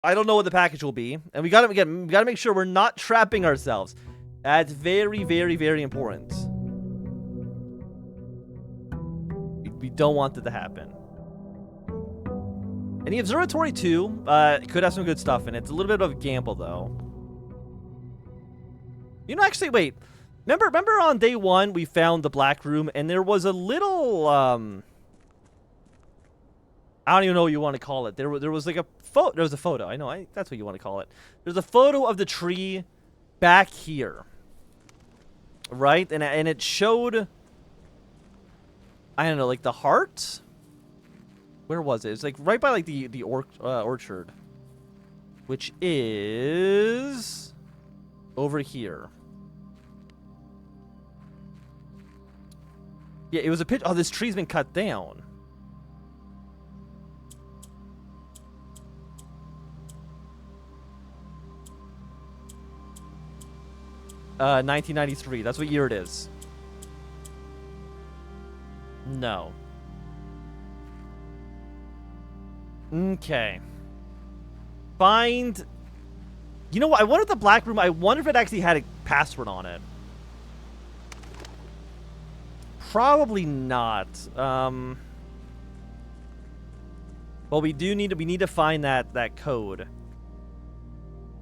I don't know what the package will be, and we gotta make sure we're not trapping ourselves. That's very, very, very important. We don't want it to happen. And the observatory too could have some good stuff in it. It's a little bit of a gamble though. You know, actually, wait. Remember on day 1 we found the black room, and there was a little I don't even know what you want to call it. There was like a photo. There was a photo. I know. That's what you want to call it. There's a photo of the tree back here, right? And it showed, I don't know, like the heart. Where was it? It's like right by like the orchard, which is over here. Yeah, it was a picture. Oh, this tree's been cut down. Uh, 1993. That's what year it is. No. Okay. Find... You know what? I wonder if the black room... I wonder if it actually had a password on it. Probably not. Well, we need to find that code.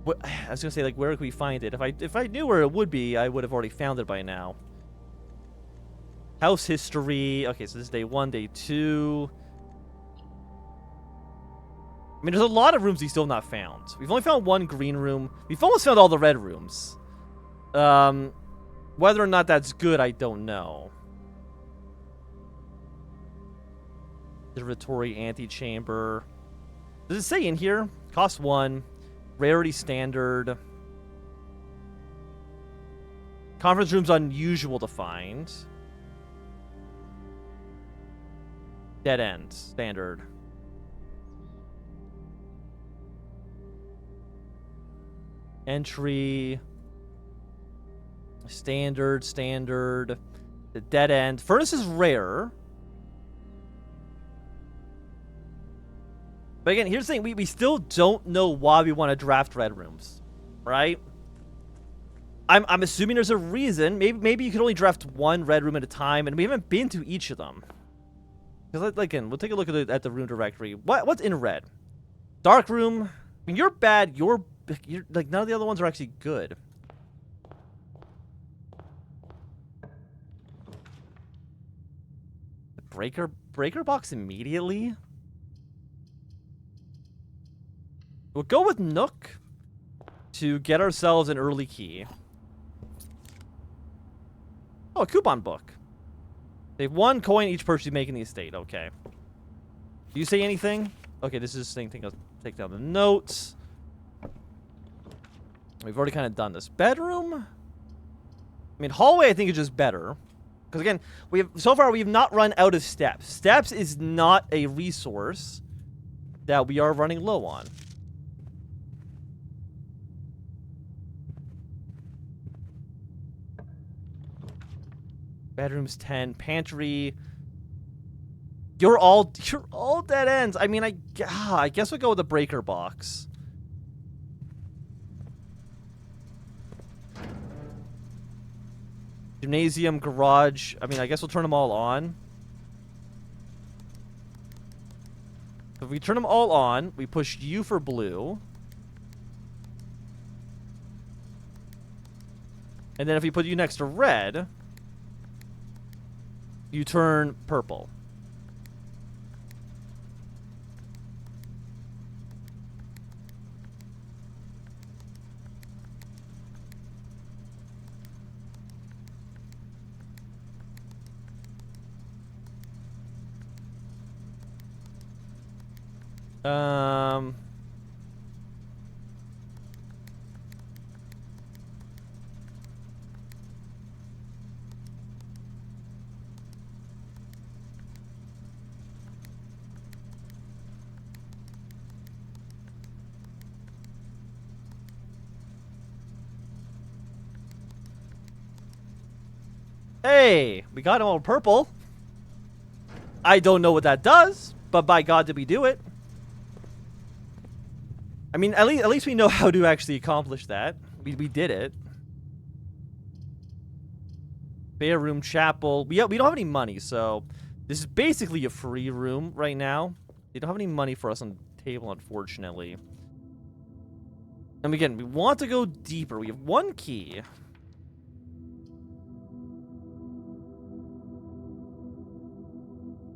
What, I was gonna say, like, where could we find it? If I knew where it would be, I would have already found it by now. House history. Okay, so this is day 1, day 2. I mean, there's a lot of rooms we still have not found. We've only found 1 green room. We've almost found all the red rooms. Whether or not that's good, I don't know. Observatory, antechamber. Does it say in here? Cost 1. Rarity standard. Conference room's unusual to find. Dead end. Standard. Entry. Standard. Standard. The dead end. Furnace is rare. But again, here's the thing. We still don't know why we want to draft red rooms. Right? I'm assuming there's a reason. Maybe you can only draft 1 red room at a time, and we haven't been to each of them. Because, again, we'll take a look at the room directory. What's in red? Dark room. I mean, you're bad. You're like, none of the other ones are actually good. Breaker box immediately? We'll go with Nook to get ourselves an early key. Oh, a coupon book. They've 1 coin each person making the estate. Okay. Do you say anything? Okay, this is the same thing. I'll take down the notes. We've already kind of done this. Bedroom? I mean, hallway I think is just better. Because again, so far we have not run out of steps. Steps is not a resource that we are running low on. Bedrooms 10, pantry. You're all dead ends. I mean, I guess we'll go with the breaker box. Gymnasium, garage. I mean, I guess we'll turn them all on. If we turn them all on, we push U for blue. And then if we put U next to red, you turn purple. Hey, we got him all purple. I don't know what that does, but by God did we do it. I mean, at least we know how to actually accomplish that. We did it. Spare room, chapel. We don't have any money, so this is basically a free room right now. They don't have any money for us on the table, unfortunately. And again, we want to go deeper. We have one key.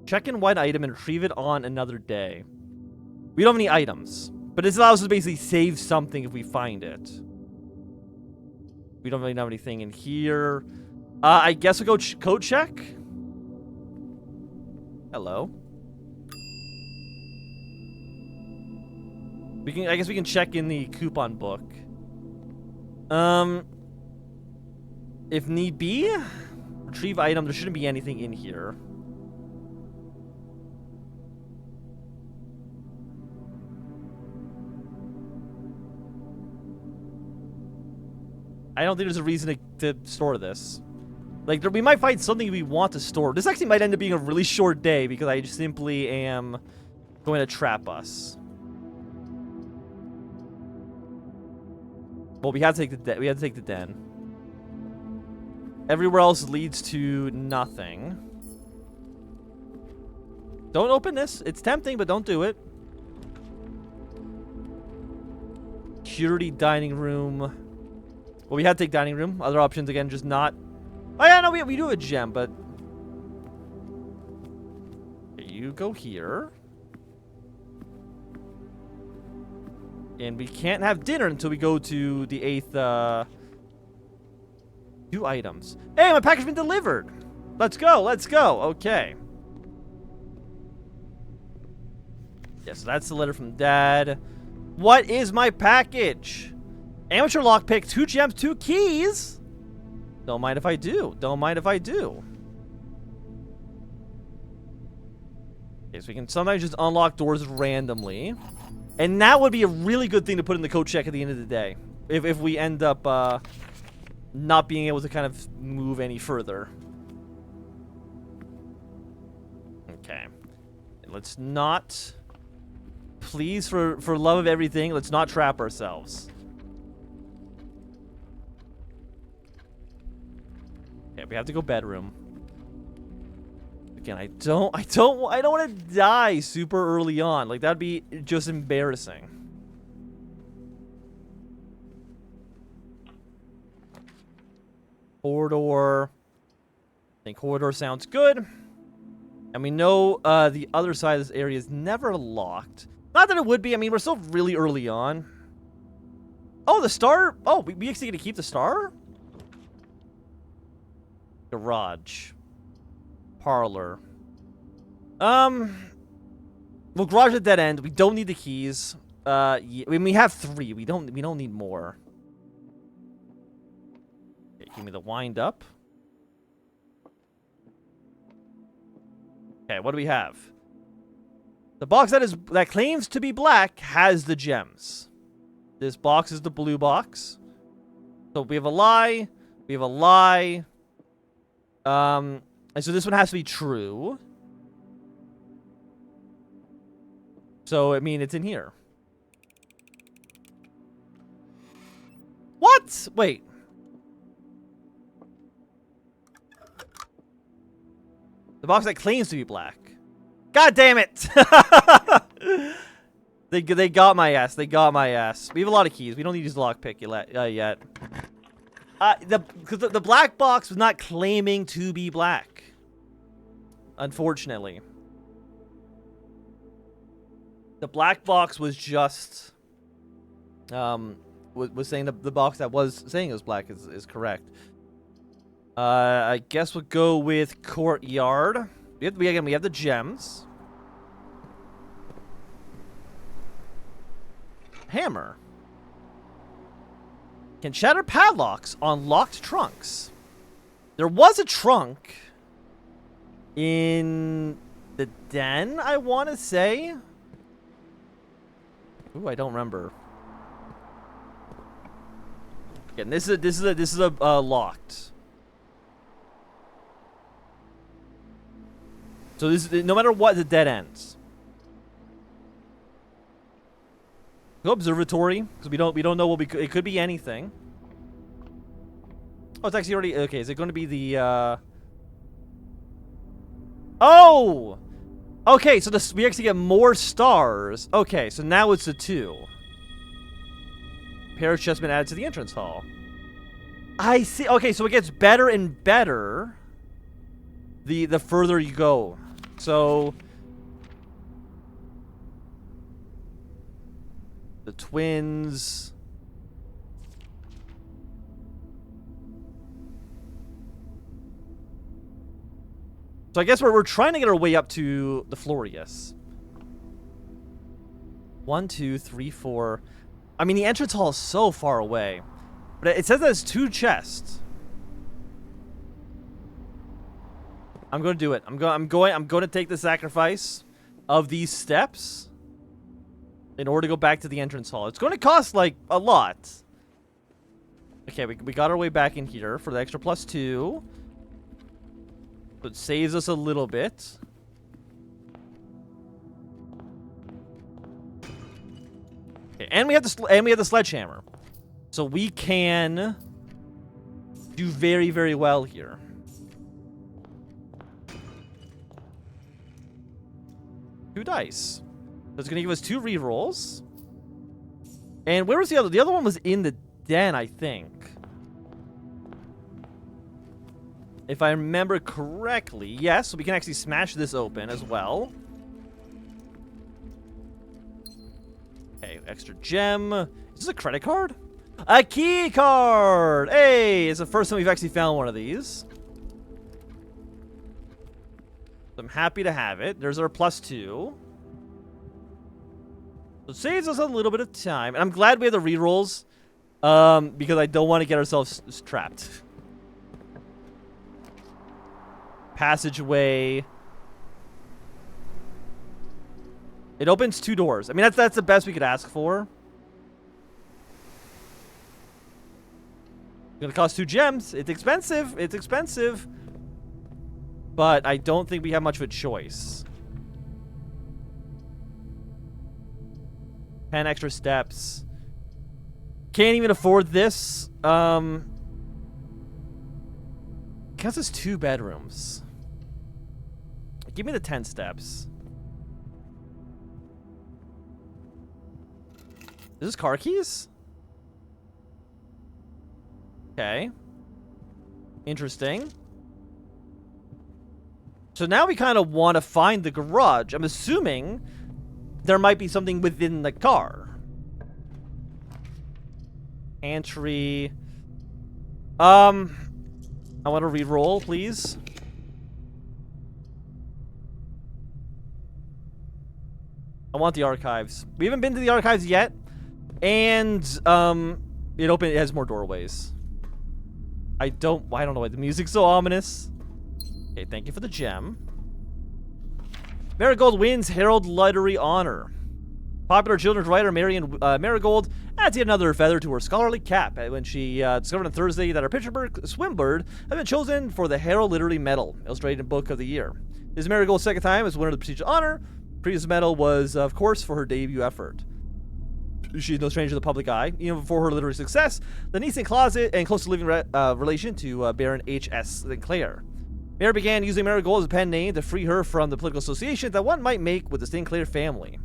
Check in one item and retrieve it on another day. We don't have any items, but this allows us to basically save something if we find it. We don't really have anything in here. I guess we'll go code check. Hello. I guess we can check in the coupon book. If need be, retrieve item. There shouldn't be anything in here. I don't think there's a reason to store this. Like, we might find something we want to store. This actually might end up being a really short day because I just simply am going to trap us. Well, we have to take the den. Everywhere else leads to nothing. Don't open this. It's tempting, but don't do it. Security dining room. Well, we had to take dining room. Other options, again, just not. Oh, yeah, no, we do have a gem, but. Okay, you go here. And we can't have dinner until we go to the 8th, 2 items. Hey, my package has been delivered. Let's go, let's go. Okay. Yes, that's the letter from Dad. What is my package? Amateur lockpick, 2 gems, 2 keys. Don't mind if I do. Don't mind if I do. Okay, so we can sometimes just unlock doors randomly. And that would be a really good thing to put in the code check at the end of the day. If we end up not being able to kind of move any further. Okay. Let's not... Please, for love of everything, let's not trap ourselves. Okay, we have to go bedroom. Again, I don't want to die super early on. Like, that'd be just embarrassing. Corridor. I think corridor sounds good. And we know the other side of this area is never locked. Not that it would be. I mean, we're still really early on. Oh, the star. Oh, we actually get to keep the star? Garage. Parlor. Well, garage at dead end. We don't need the keys. Yeah, I mean, we have 3. We don't need more. Okay, give me the wind up. Okay, what do we have? The box that claims to be black has the gems. This box is the blue box. So we have a lie. We have a lie. And so this one has to be true. So, I mean, it's in here. What? Wait. The box that claims to be black. God damn it! They got my ass. They got my ass. We have a lot of keys. We don't need to use lockpick yet. Because the black box was not claiming to be black. Unfortunately. The black box was just... was saying the box that was saying it was black is correct. I guess we'll go with courtyard. We have the gems. Hammer. Can shatter padlocks on locked trunks. There was a trunk in the den, I want to say. Ooh, I don't remember. Again, this is a locked. So this is, no matter what, the dead ends. Go observatory, because we don't know what it could be anything. Oh, it's actually already okay. Is it going to be the Oh! Okay, so we actually get more stars. Okay, so now it's a 2. Parish just been added to the entrance hall. I see. Okay, so it gets better and better the further you go. So the twins. So I guess we're trying to get our way up to the Florius. 1, 2, 3, 4. I mean, the entrance hall is so far away. But it says there's 2 chests. I'm going to do it. I'm going to take the sacrifice of these steps in order to go back to the entrance hall. It's going to cost, like, a lot. Okay, we got our way back in here for the extra +2. So it saves us a little bit. Okay, and we have the sledgehammer. So we can do very, very well here. Two dice. So it's gonna give us 2 rerolls. And where was the other? The other one was in the den, I think. If I remember correctly. Yes, so we can actually smash this open as well. Okay, extra gem. Is this a credit card? A key card! Hey, it's the first time we've actually found one of these. So I'm happy to have it. There's our +2. So it saves us a little bit of time. And I'm glad we have the rerolls. Because I don't want to get ourselves trapped. Passageway. It opens 2 doors. I mean, that's the best we could ask for. It's gonna cost 2 gems. It's expensive. It's expensive. But I don't think we have much of a choice. 10 extra steps. Can't even afford this. Counts as 2 bedrooms. Give me the 10 steps. Is this car keys? Okay. Interesting. So now we kind of want to find the garage. I'm assuming there might be something within the car. Pantry. I want to re-roll, please. I want the archives. We haven't been to the archives yet. And, it has more doorways. I don't know why the music's so ominous. Okay, thank you for the gem. Marigold wins Herald Literary Honor. Popular children's writer Marion Marigold adds yet another feather to her scholarly cap when she discovered on Thursday that her picture bird, Swimbird, had been chosen for the Herald Literary Medal, illustrated book of the year. This is Marigold's 2nd time as winner of the prestigious honor. Previous medal was, of course, for her debut effort. She's no stranger to the public eye. Even before her literary success, the niece in closet and close to living relation to Baron H.S. Sinclair. Mary began using Marigold as a pen name to free her from the political association that one might make with the Sinclair family.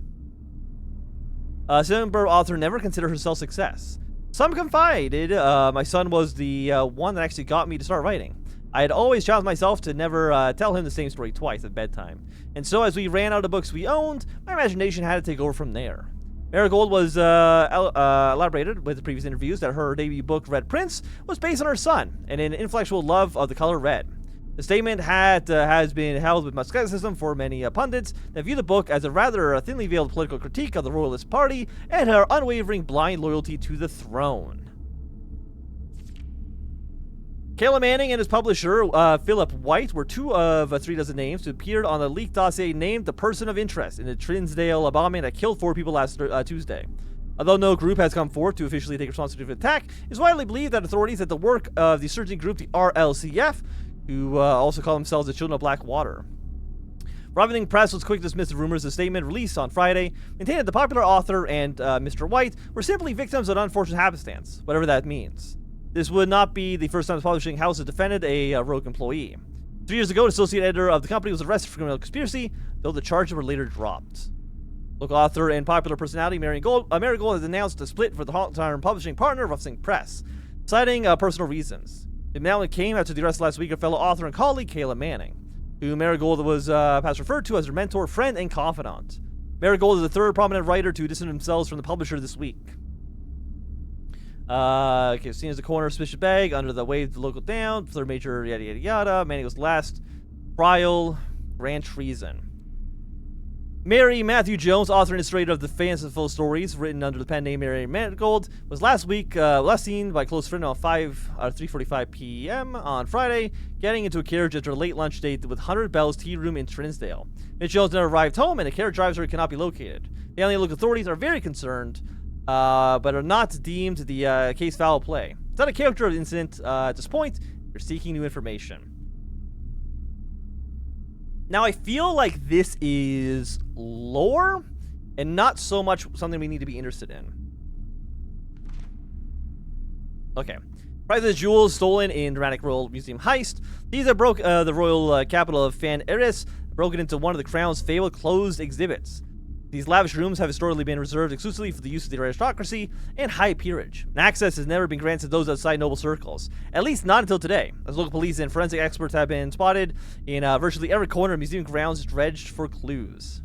Swimbird author never considered herself success. Some confided my son was the one that actually got me to start writing. I had always challenged myself to never tell him the same story twice at bedtime. And so as we ran out of books we owned, my imagination had to take over from there. Marigold was elaborated with the previous interviews that her debut book, Red Prince, was based on her son and an intellectual love of the color red. The statement has been held with much skepticism for many pundits that view the book as a rather thinly veiled political critique of the Royalist Party and her unwavering blind loyalty to the throne. Kayla Manning and his publisher, Philip White, were 2 of 3 dozen names who appeared on the leaked dossier named the person of interest in the Trinsdale bombing that killed 4 people last Tuesday. Although no group has come forth to officially take responsibility for the attack, it is widely believed that authorities at the work of the surging group, the RLCF, who also call themselves the Children of Black Water. Rising Press was quick to dismiss the rumors. The statement released on Friday maintained that the popular author and Mr. White were simply victims of an unfortunate happenstance, whatever that means. This would not be the first time the publishing house has defended a rogue employee. 3 years ago, the associate editor of the company was arrested for criminal conspiracy, though the charges were later dropped. Local author and popular personality Mary Gold has announced a split for the long-term publishing partner of Rising Press, citing personal reasons. The announcement came after the arrest last week of fellow author and colleague Kayla Manning, who Marigold was past referred to as her mentor, friend, and confidant. Marigold is the third prominent writer to distance themselves from the publisher this week. Okay, seen as the corner of suspicious bag under the wave of the local down, third major yada yada yada. Manning was last trial, grand treason. Mary Matthew Jones, author and illustrator of the fanciful stories written under the pen name Mary Marigold, was last seen by a close friend on 3:45 p.m. on Friday, getting into a carriage after a late lunch date with 100 Bells Tea Room in Trinsdale. Ms. Jones never arrived home, and the carriage drives her cannot be located. The LA local authorities are very concerned, but are not deemed the case foul play. It's not a character of the incident at this point. They're seeking new information. Now, I feel like this is lore, and not so much something we need to be interested in. Okay. Priceless jewels stolen in dramatic royal museum heist. These are broke the royal capital of Fan Eris, broken into one of the crown's fabled closed exhibits. These lavish rooms have historically been reserved exclusively for the use of the aristocracy and high peerage, and access has never been granted to those outside noble circles, at least not until today, as local police and forensic experts have been spotted in virtually every corner of museum grounds dredged for clues.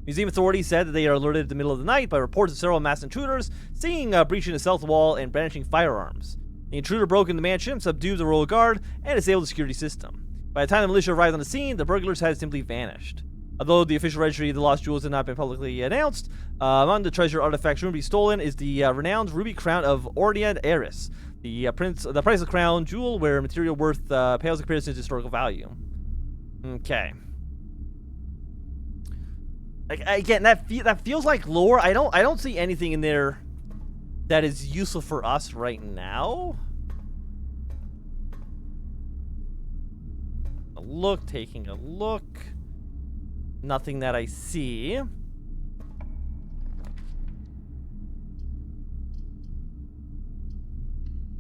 Museum authorities said that they are alerted in the middle of the night by reports of several masked intruders seeing breaching the south wall and brandishing firearms. The intruder broke into the mansion, subdued the royal guard, and disabled the security system. By the time the militia arrived on the scene, the burglars had simply vanished. Although the official registry of the lost jewels had not been publicly announced, among the treasure artifacts rumored to be stolen is the renowned ruby crown of Ordian Eris, the priceless crown jewel where material worth pales in comparison to historical value. Okay. Again, that feels like lore. I don't see anything in there that is useful for us right now. Taking a look. Nothing that I see.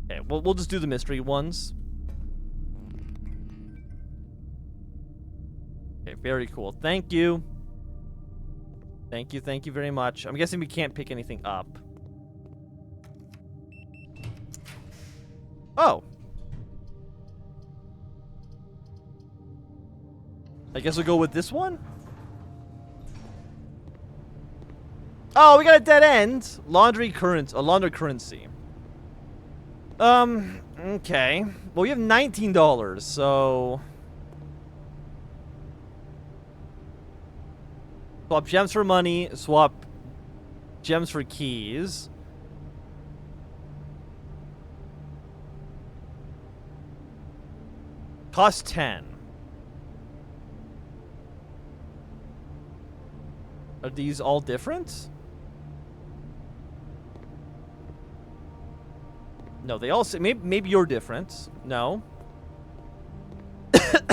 Okay, we'll just do the mystery ones. Okay, very cool. Thank you. Thank you very much. I'm guessing we can't pick anything up. Oh. I guess we'll go with this one? Oh, we got a dead end. Laundry currency. Okay. Well, we have $19, so... Swap gems for money, swap gems for keys. Cost 10. Are these all different? No, they all say... Maybe you're different. No.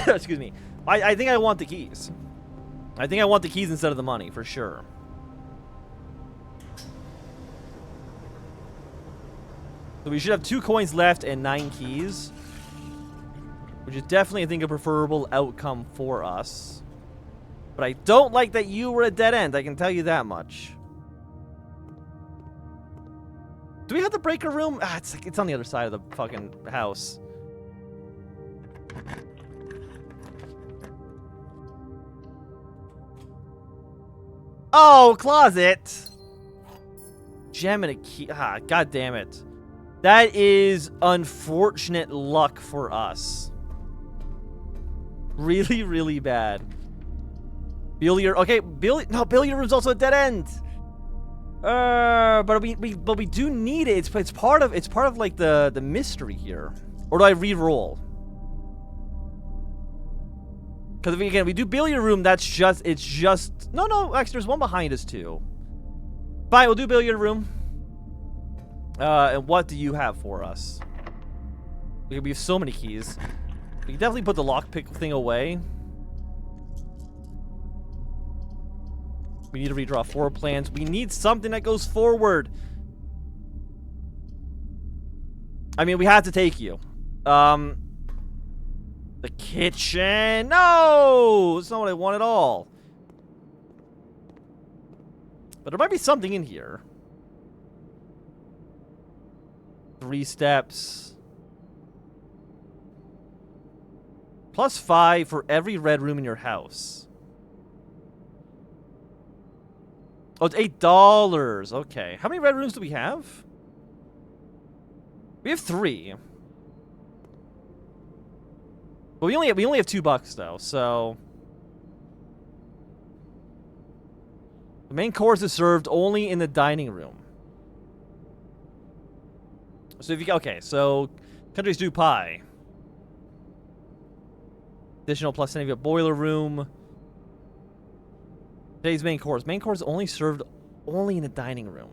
Excuse me. I think I want the keys. I think I want the keys instead of the money, for sure. So we should have 2 coins left and 9 keys. Which is definitely, I think, a preferable outcome for us. But I don't like that you were a dead end, I can tell you that much. Do we have the breaker room? Ah, it's on the other side of the fucking house. Oh, closet! Gem and a key. Ah, god damn it. That is unfortunate luck for us. Really, really bad. Billiard. Okay, billiard room's also a dead end. But we do need it. It's part of like the mystery here. Or do I re-roll? Because again, we do billiard room. It's just no. Actually, there's one behind us too. Fine, we'll do billiard room. And what do you have for us? We have so many keys. We can definitely put the lockpick thing away. We need to redraw floor plans. We need something that goes forward. I mean, we had to take you. The kitchen. No! It's not what I want at all. But there might be something in here. 3 steps. +5 for every red room in your house. Oh, it's $8. Okay. How many red rooms do we have? We have 3. But we only have $2 though, so the main course is served only in the dining room. So if you so country stew pie. Additional plus 10 if you have boiler room. Today's main course. Main course only served only in the dining room.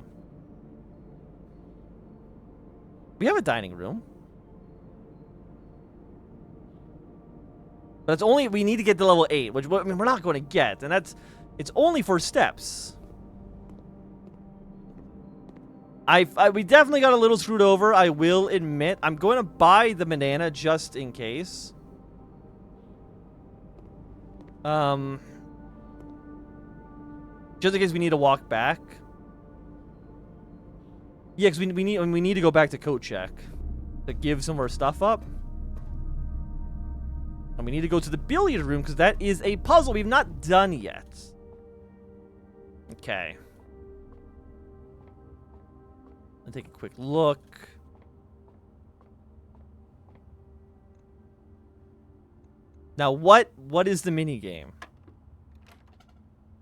We have a dining room. But it's only, we need to get to level 8, which I mean, we're not going to get. And it's only 4 steps. We definitely got a little screwed over, I will admit. I'm going to buy the banana just in case. Just in case we need to walk back. Yeah, because we need to go back to coat check to give some of our stuff up. And we need to go to the billiard room because that is a puzzle we've not done yet. Okay. I'll take a quick look. Now, what is the mini game?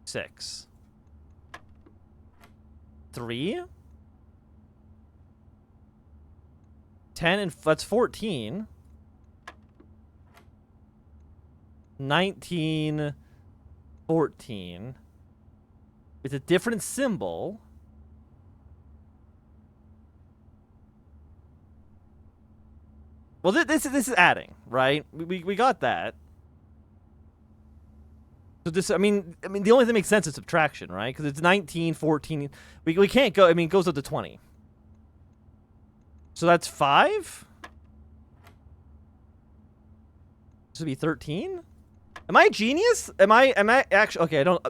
6. 3. 10 and that's 14. 19. 14. It's a different symbol. Well, this is adding, right? We got that. So this, I mean, the only thing that makes sense is subtraction, right? Because it's 19, 14. We can't go. I mean, it goes up to 20. So that's 5. This would be 13. Am I a genius? Am I actually okay? I don't.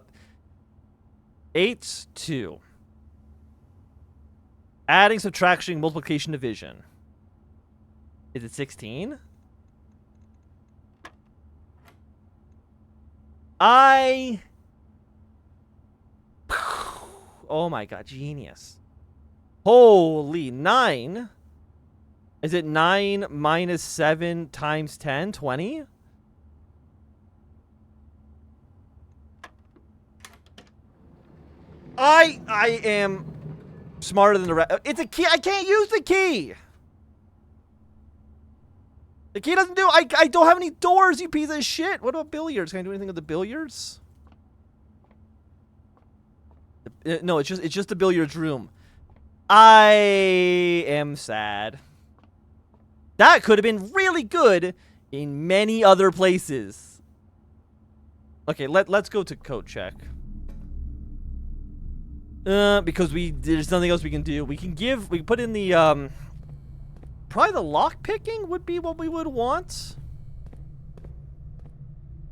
8, 2. Adding, subtraction, multiplication, division. Is it 16? Oh my god, genius. Holy, 9? Is it 9 minus 7 times 10? 20? I am smarter than the rest. It's a key. I can't use the key. The key doesn't do. I don't have any doors, you piece of shit. What about billiards? Can I do anything with the billiards? No, it's just the billiards room. I am sad. That could have been really good in many other places. Okay, let's go to code check. Because there's nothing else we can do. We can put in the probably the lock picking would be what we would want.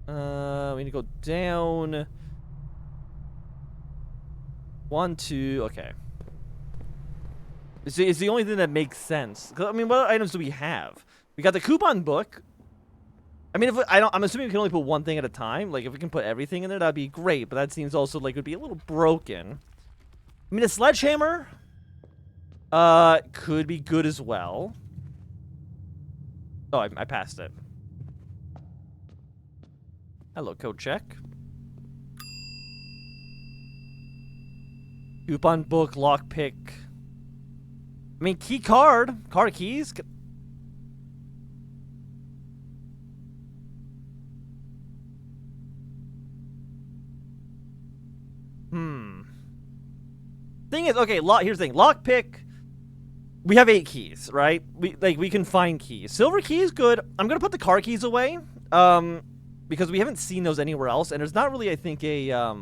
We need to go down. 1, 2. Okay. It's the only thing that makes sense. I mean, what items do we have? We got the coupon book. I mean, I'm assuming we can only put one thing at a time. Like, if we can put everything in there, that'd be great. But that seems also like it would be a little broken. I mean, a sledgehammer could be good as well. Oh, I passed it. Hello, code check. Coupon book, lockpick. I mean, key card. Card keys. Thing is, okay, here's the thing. Lockpick. We have 8 keys, right? We can find keys. Silver key is good. I'm gonna put the car keys away. Because we haven't seen those anywhere else, and there's not really, I think, a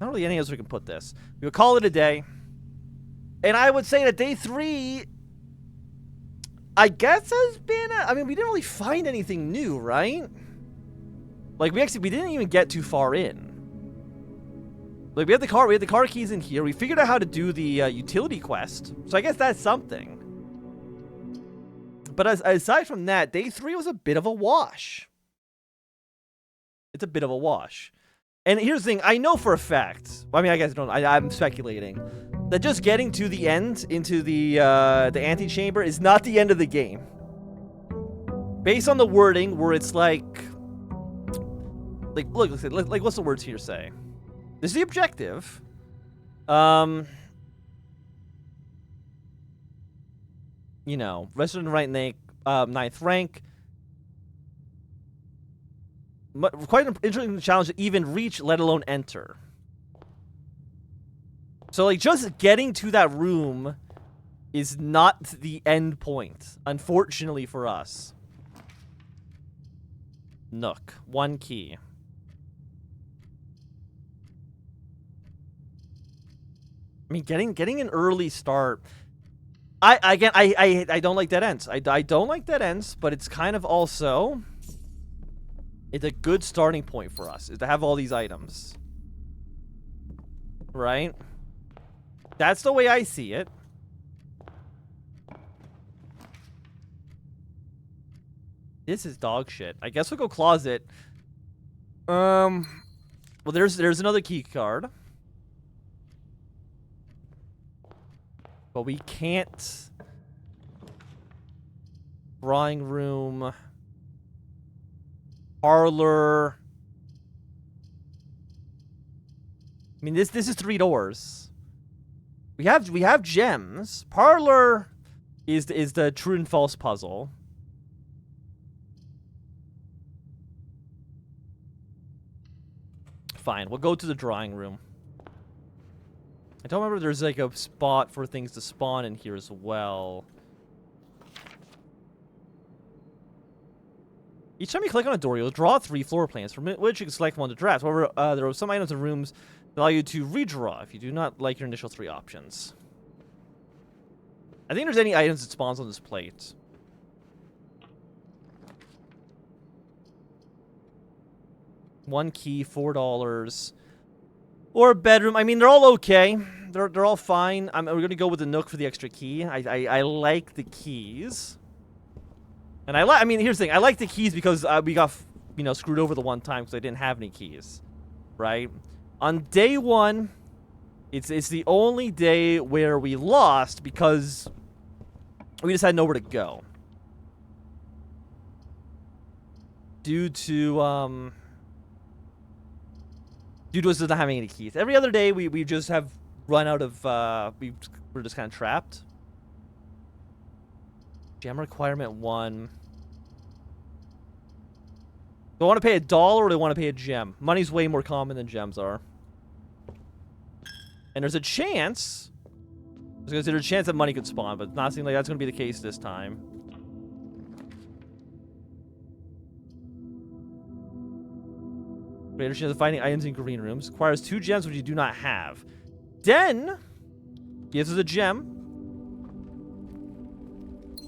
Not really any else we can put this. We would call it a day. And I would say that day 3, I guess, has been... I mean, we didn't really find anything new, right? Like, we didn't even get too far in. Like, we had the car keys in here. We figured out how to do the utility quest. So I guess that's something. But aside from that, day 3 was a bit of a wash. It's a bit of a wash. And here's the thing. I know for a fact. I mean, I guess I don't. I'm speculating that just getting to the end into the antechamber is not the end of the game. Based on the wording, where it's like look, what's the words here say? This is the objective. You know, resident right ninth rank. Quite an interesting challenge to even reach, let alone enter. So, like, just getting to that room is not the end point, unfortunately for us. Nook. 1 key. I mean, getting an early start. I don't like dead ends. I don't like dead ends, but it's kind of also... It's a good starting point for us, is to have all these items. Right? That's the way I see it. This is dog shit. I guess we'll go closet. Well, there's another key card. But we can't... Drawing room... Parlor. I mean, this is 3 doors. We have gems. Parlor is the true and false puzzle. Fine, we'll go to the drawing room. I don't remember if there's like a spot for things to spawn in here as well. Each time you click on a door, you'll draw 3 floor plans, from which you can select one to draft. However, there are some items in rooms that allow you to redraw if you do not like your initial 3 options. I think there's any items that spawns on this plate. One key, $4. Or a bedroom. I mean, they're all okay. They're all fine. We're going to go with the Nook for the extra key. I like the keys. And I mean, here's the thing. I like the keys because we got, you know, screwed over the one time because I didn't have any keys, right? On day 1, it's the only day where we lost because we just had nowhere to go. Due to us not having any keys. Every other day, we just have run out of, we're just kind of trapped. Gem requirement 1. Do I want to pay $1 or do I want to pay a gem? Money's way more common than gems are. And there's a chance... I was going to say there's a chance that money could spawn, but not seeming like that's going to be the case this time. Greater chance of finding items in green rooms. Requires 2 gems which you do not have. Den gives us a gem.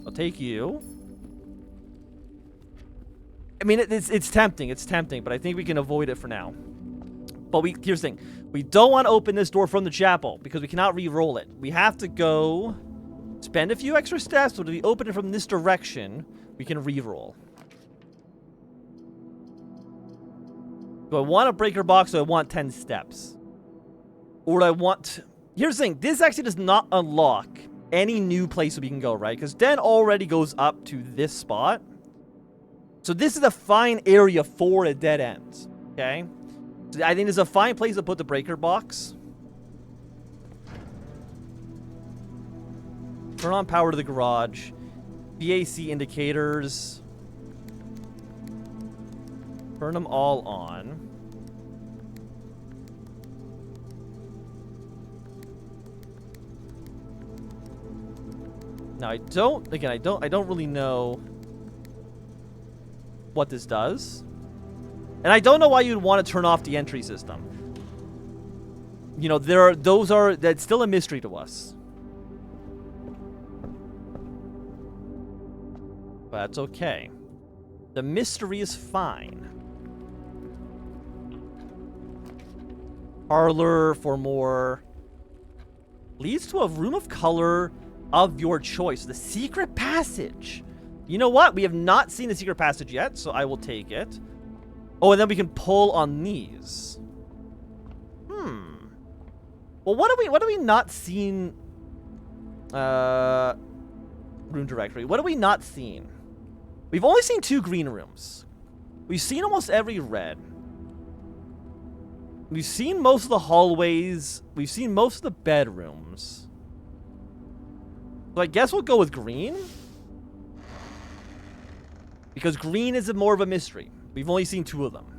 I'll take you. I mean, it's tempting. It's tempting, but I think we can avoid it for now. But here's the thing. We don't want to open this door from the chapel because we cannot re-roll it. We have to go spend a few extra steps, so if we open it from this direction, we can re-roll. Do I want a breaker box or do I want 10 steps? Or do I want... Here's the thing. This actually does not unlock any new place we can go, right? Because Den already goes up to this spot. So this is a fine area for a dead end, okay? So I think it's a fine place to put the breaker box. Turn on power to the garage. BAC indicators. Turn them all on. Now I don't really know what this does. And I don't know why you'd want to turn off the entry system. You know, that's still a mystery to us. But that's okay. The mystery is fine. Parlor for more. Leads to a room of color of your choice. The secret passage. You know what? We have not seen the secret passage yet, so I will take it. Oh, and then we can pull on these. Well, what have we not seen? Room directory. What have we not seen? We've only seen 2 green rooms. We've seen almost every red. We've seen most of the hallways. We've seen most of the bedrooms. So I guess we'll go with green. Because green is more of a mystery. We've only seen 2 of them.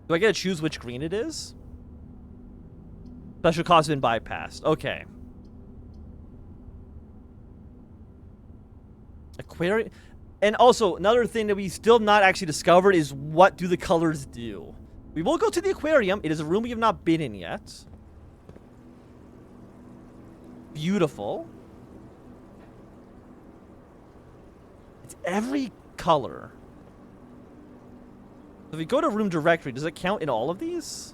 Do I get to choose which green it is? Special cost has been bypassed. Okay. Aquarium. And also, another thing that we still have not actually discovered is what do the colors do? We will go to the aquarium. It is a room we have not been in yet. Beautiful. It's every color. If we go to room directory, does it count in all of these?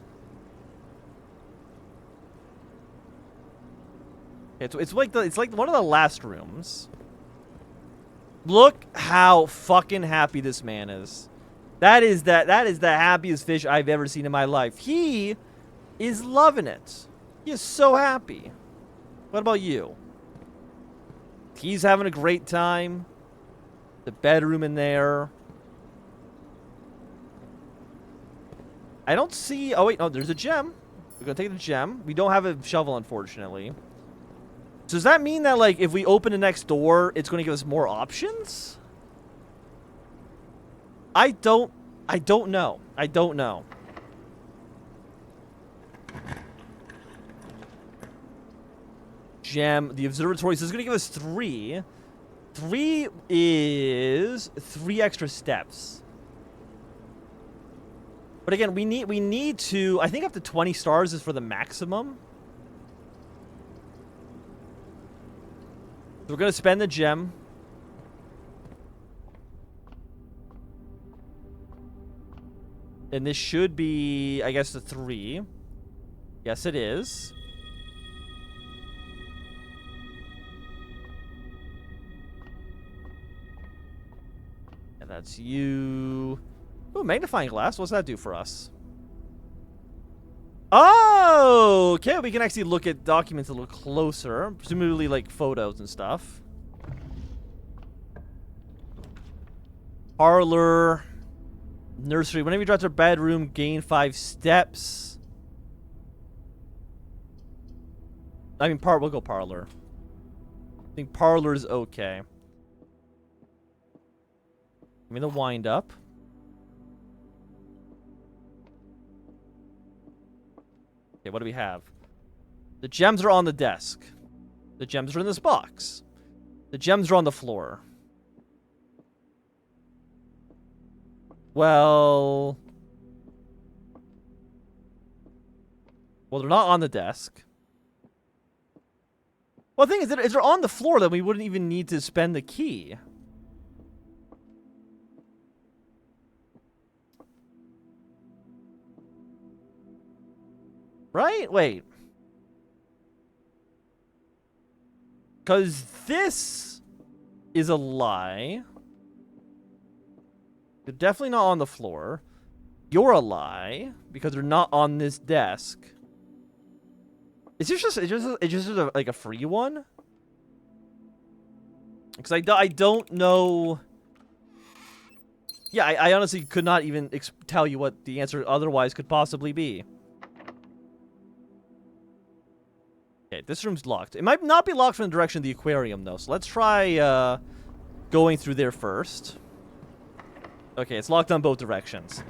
It's like one of the last rooms. Look how fucking happy this man is. That is the happiest fish I've ever seen in my life. He is loving it. He is so happy. What about you? He's having a great time. The bedroom in there. I don't see... Oh, wait. No, there's a gem. We're going to take the gem. We don't have a shovel, unfortunately. So does that mean that, like, if we open the next door, it's going to give us more options? I don't know. I don't know. Gem. The observatory. So it's going to give us 3. 3 is 3 extra steps. But again, we need to... I think up to 20 stars is for the maximum. So we're going to spend the gem. And this should be, I guess, the 3. Yes, it is. And that's you. Ooh, magnifying glass. What's that do for us? Oh, okay. We can actually look at documents a little closer. Presumably, like, photos and stuff. Parlor. Nursery. Whenever you drop to bedroom, gain 5 steps. I mean, we'll go parlor. I think parlor is okay. Give me the wind up. Okay, what do we have? The gems are on the desk. The gems are in this box. The gems are on the floor. Well, they're not on the desk. Well, the thing is, if they're on the floor, then we wouldn't even need to spend the key. Right? Wait. Because this is a lie. They're definitely not on the floor. You're a lie because they're not on this desk. Is this just like a free one? Because I don't know. Yeah, I honestly could not even tell you what the answer otherwise could possibly be. Okay, this room's locked. It might not be locked from the direction of the aquarium, though. So let's try going through there first. Okay, it's locked on both directions.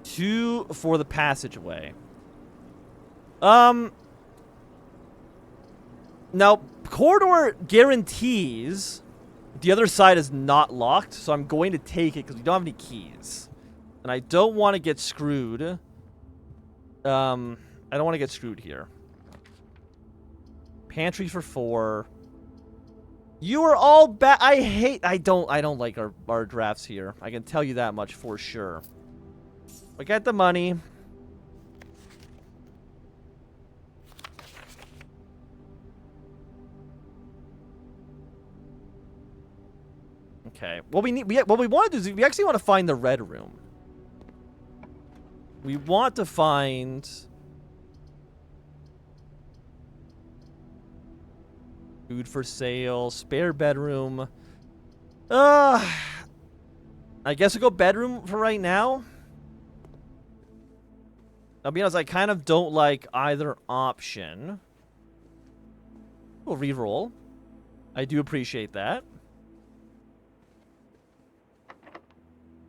2 for the passageway. Now, corridor guarantees The other side is not locked, so I'm going to take it because we don't have any keys. And I don't want to get screwed. I don't want to get screwed here. Pantry for 4. You are all bad. I don't like our drafts here. I can tell you that much for sure. I got the money. Okay. What we want to do is we actually want to find the red room. We want to find food for sale, spare bedroom. I guess we'll go bedroom for right now. I'll be honest, I kind of don't like either option. We'll re-roll. I do appreciate that.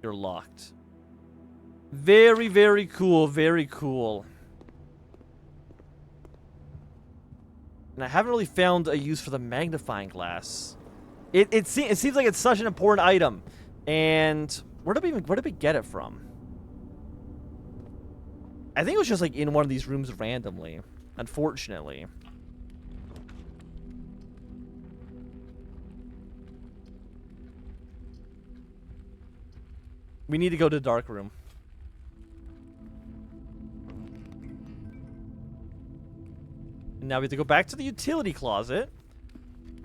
You're locked. Very, very cool. Very cool. And I haven't really found a use for the magnifying glass. It seems like it's such an important item. And where did we get it from? I think it was just like in one of these rooms randomly. Unfortunately. We need to go to the dark room. And now we have to go back to the utility closet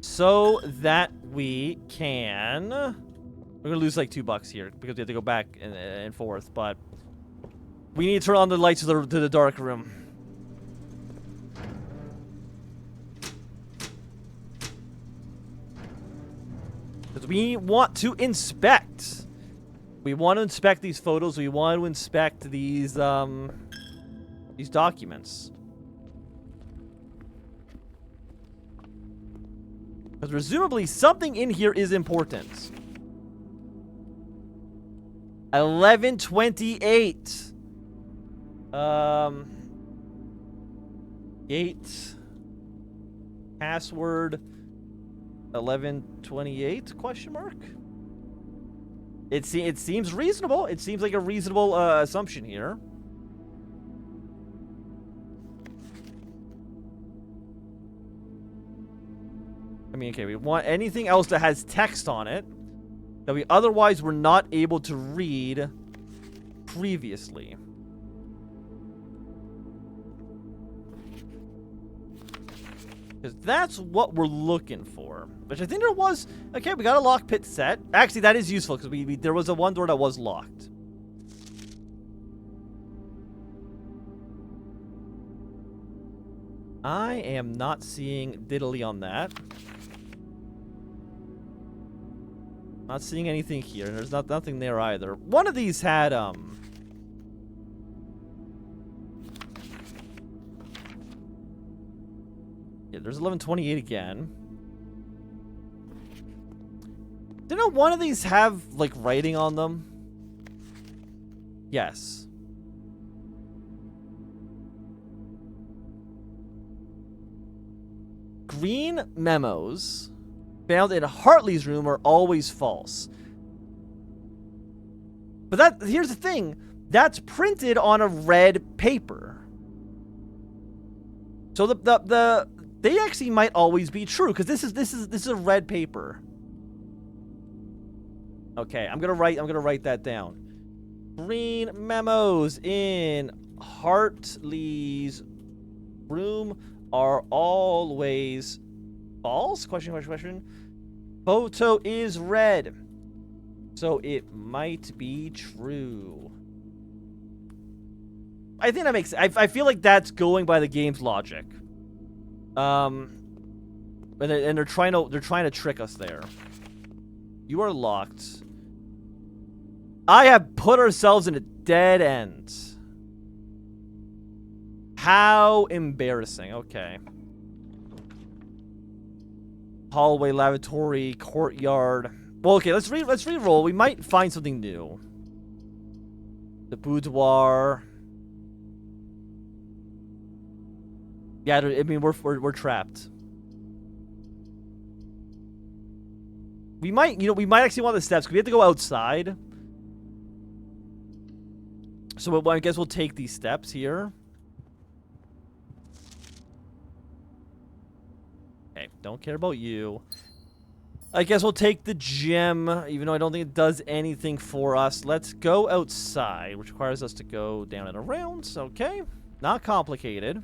so that we can... We're going to lose like $2 here because we have to go back and forth, but we need to turn on the lights to the dark room. Because we want to inspect. We want to inspect these photos. We want to inspect these documents. Because presumably something in here is important. 11:28. Gate. Password. 11:28? Question mark. It seems reasonable. It seems like a reasonable assumption here. I mean, okay, we want anything else that has text on it that we otherwise were not able to read previously. Because that's what we're looking for. Which I think there was... Okay, we got a lock pit set. Actually, that is useful because there was a one door that was locked. I am not seeing diddly on that. Not seeing anything here, and there's nothing there either. One of these had, Yeah, there's 11:28 again. Didn't one of these have, like, writing on them? Yes. Green memos found in Hartley's room are always false. But here's the thing. That's printed on a red paper. So they actually might always be true because this is a red paper. Okay, I'm gonna write that down. Green memos in Hartley's room are always false? Question. Photo is red. So it might be true. I think that makes... I feel like that's going by the game's logic. And they're trying to trick us there. You are locked. I have put ourselves in a dead end. How embarrassing. Okay. Hallway, lavatory, courtyard. Well, okay, let's re-roll. We might find something new. The boudoir. Yeah, I mean we're trapped. We might, we might actually want the steps, because we have to go outside. So I guess we'll take these steps here. Okay, don't care about you. I guess we'll take the gem, even though I don't think it does anything for us. Let's go outside, which requires us to go down and around. Okay, not complicated.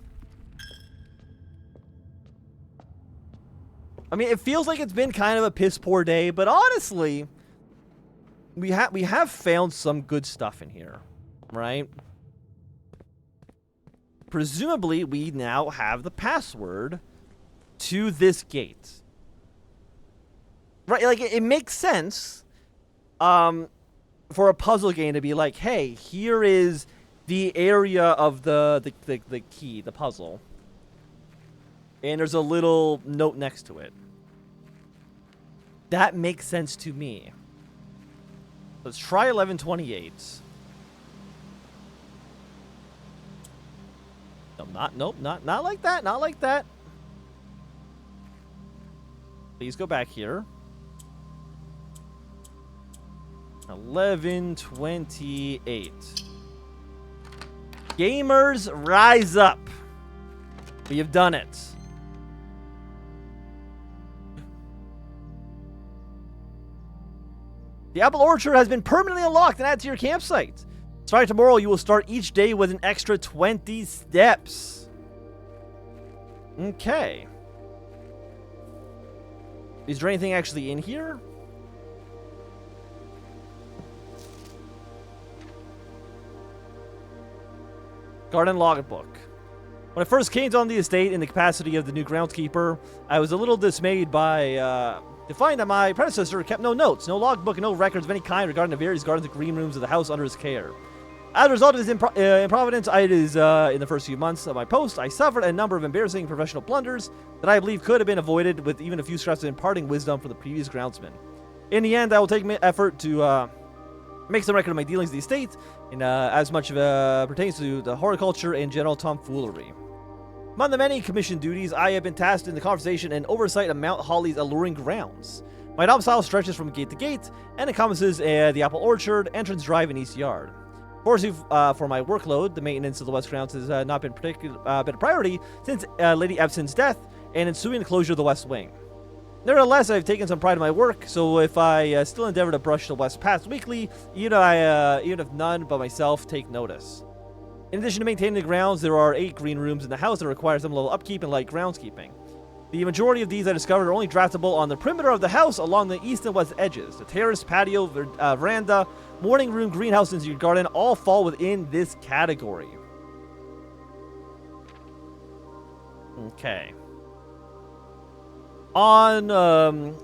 I mean, it feels like it's been kind of a piss poor day, but honestly, we have found some good stuff in here, right? Presumably, we now have the password to this gate. Right, like, it makes sense for a puzzle game to be like, hey, here is the area of the key, the puzzle. And there's a little note next to it. That makes sense to me. Let's try 1128. No, not like that, not like that. Please go back here. 1128. Gamers, rise up. We have done it. The apple orchard has been permanently unlocked and added to your campsite. Starting tomorrow, you will start each day with an extra 20 steps. Okay. Is there anything actually in here? Garden logbook. When I first came on the estate in the capacity of the new groundskeeper, I was a little dismayed to find that my predecessor kept no notes, no logbook, and no records of any kind regarding the various gardens and green rooms of the house under his care. As a result of his improvidence, in the first few months of my post, I suffered a number of embarrassing professional blunders that I believe could have been avoided with even a few scraps of imparting wisdom from the previous groundsman. In the end, I will take effort to make some record of my dealings with the estate, and as much pertains to the horticulture and general tomfoolery. Among the many commissioned duties, I have been tasked in the conversation and oversight of Mount Holly's alluring grounds. My domicile stretches from gate to gate, and encompasses the apple orchard, entrance drive, and east yard. Fortunately for my workload, the maintenance of the west grounds has not been been a priority since Lady Ebson's death and ensuing closure of the west wing. Nevertheless, I've taken some pride in my work, so if I still endeavor to brush the west path weekly, even if none but myself take notice. In addition to maintaining the grounds, there are 8 green rooms in the house that require some level of upkeep and light groundskeeping. The majority of these I discovered are only draftable on the perimeter of the house along the east and west edges. The terrace, patio, veranda, morning room, greenhouse, and your garden all fall within this category. Okay. On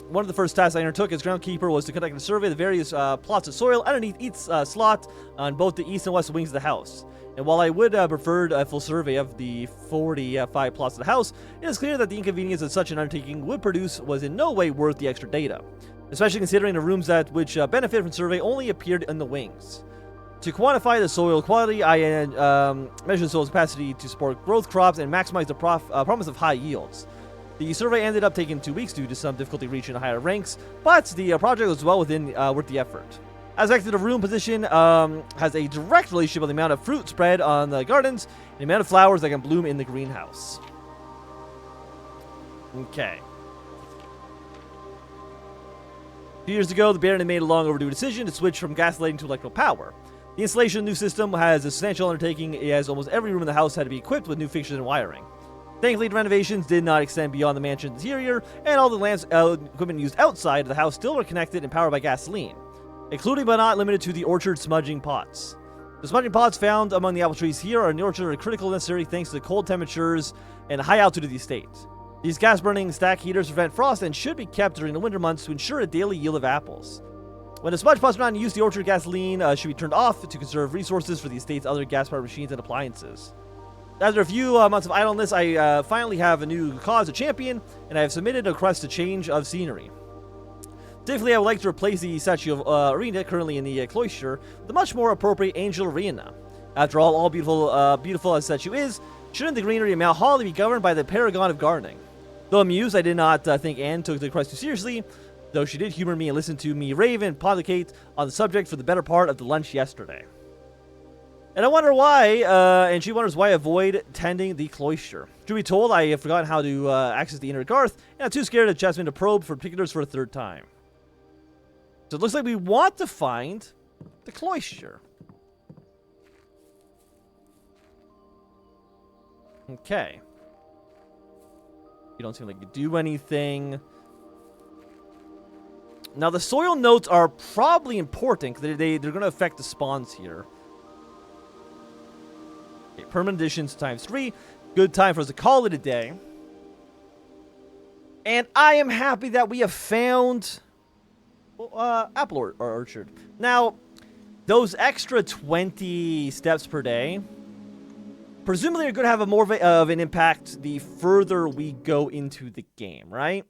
one of the first tasks I undertook as groundkeeper was to conduct a survey of the various plots of soil underneath each slot on both the east and west wings of the house. And while I would have preferred a full survey of the 45 plots of the house, it is clear that the inconvenience that such an undertaking would produce was in no way worth the extra data, especially considering the rooms which benefit from survey only appeared in the wings. To quantify the soil quality, I measured the soil's capacity to support growth crops and maximize the promise of high yields. The survey ended up taking 2 weeks due to some difficulty reaching the higher ranks, but the project was well within worth the effort. As expected, the room position has a direct relationship with the amount of fruit spread on the gardens and the amount of flowers that can bloom in the greenhouse. Okay. 2 years ago, the Baron had made a long overdue decision to switch from gas lighting to electrical power. The installation of the new system has a substantial undertaking, as almost every room in the house had to be equipped with new fixtures and wiring. Thankfully, the renovations did not extend beyond the mansion's interior, and all the equipment used outside of the house still were connected and powered by gasoline, including but not limited to the orchard smudging pots. The smudging pots found among the apple trees here are in the orchard are critical necessary thanks to the cold temperatures and high altitude of the estate. These gas-burning stack heaters prevent frost and should be kept during the winter months to ensure a daily yield of apples. When the smudge pots are not in use, the orchard gasoline should be turned off to conserve resources for the estate's other gas-powered machines and appliances. After a few months of idleness, I finally have a new cause to champion, and I have submitted a request to change of scenery. Particularly, I would like to replace the statue of Arena currently in the cloister with a much more appropriate Angel Arena. After all beautiful as statue is, shouldn't the greenery of Mount Holly be governed by the paragon of gardening? Though amused, I did not think Anne took the request too seriously, though she did humor me and listen to me rave and pontificate on the subject for the better part of the lunch yesterday. And I wonder why, and she wonders why I avoid tending the cloister. To be told, I have forgotten how to access the inner Garth, and I'm too scared of Jasmine to probe for particulars for a third time. So it looks like we want to find the cloister. Okay. You don't seem like you do anything. Now, the soil notes are probably important, because they're going to affect the spawns here. Okay, permanent additions ×3. Good time for us to call it a day. And I am happy that we have found apple orchard. Now, those extra 20 steps per day, presumably are going to have a more of an impact the further we go into the game, right?